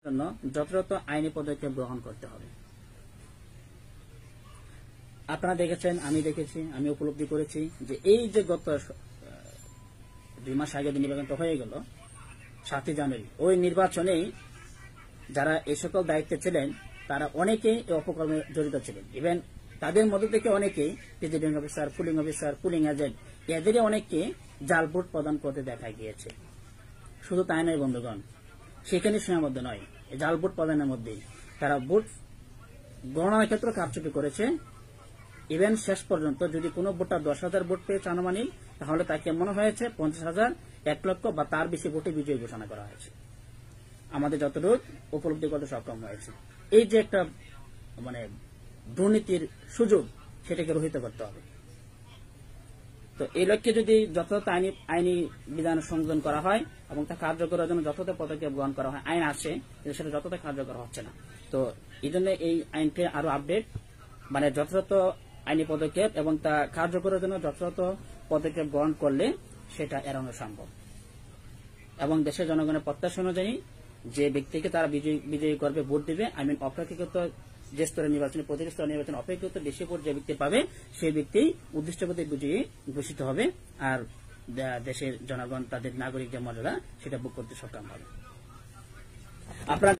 জন্য যথাযথ আইনি পদক্ষেপ গ্রহণ করতে হবে। আপনারা দেখেছেন, আমি দেখেছি, আমি উপলব্ধি করেছি যে এই যে গত 2 মাস আগে নির্বাচনটা হয়ে গেল 7 জানুয়ারি, ওই নির্বাচনেই যারা এই সকল দায়িত্বে ছিলেন তারা অনেকেই এই অপকর্মে জড়িত ছিলেন। ইভেন তাদের মধ্যে থেকে অনেকেই প্রিজাইডিং অফিসার, পুলিং এজেন্ট, এদেরই অনেককে জাল ভোট প্রদান করতে দেখা গিয়েছে। শুধু তাই নয় বন্ধুগণ, সেখানে সীমাবদ্ধ নয়, এই জাল ভোট প্রদানের মধ্যেই তারা ভোট গণনার ক্ষেত্রে কারচুপি করেছে। ইভেন শেষ পর্যন্ত যদি কোনো ভোটার 10,000 ভোট পেয়েছে আনুমানিক, তাহলে তাকে মনে হয়েছে 50,000, 1 লক্ষ বা তার বেশি ভোটে বিজয়ী ঘোষণা করা হয়েছে। আমাদের যতটুকু উপলব্ধি করতে সক্ষম হয়েছে, এই যে একটা দুর্নীতির সুযোগ, সেটাকে রহিত করতে হবে। তো এই লক্ষ্যে যদি যথাযথ আইনি বিধান সংযোজন করা হয় এবং তা কার্যকরের জন্য যথাযথ পদক্ষেপ গ্রহণ করা হয়, আইন আছে কিন্তু সেটা যতটা কার্যকর হচ্ছে না। তো এই জন্য এই আইনটি আরো আপডেট, যথাযথ আইনি পদক্ষেপ এবং তা কার্যকরের জন্য যথাযথ পদক্ষেপ গ্রহণ করলে সেটা এড়ানো সম্ভব। এবং দেশের জনগণের প্রত্যাশা অনুযায়ী যে ব্যক্তিকে তারা বিজয়ী করবে, ভোট দিবে, অপেক্ষাকৃত যে স্তরের নির্বাচনে, প্রতিটি স্তরের নির্বাচনে অপেক্ষাকৃত বেশি ভোট যে ব্যক্তি পাবে, সেই ব্যক্তি উদ্দিষ্ট পদে বিজয়ী ঘোষিত হবে। আর দেশের জনগণ তাদের নাগরিক যে মর্যাদা, সেটা ভোগ করতে সক্ষম হবে। আপনারা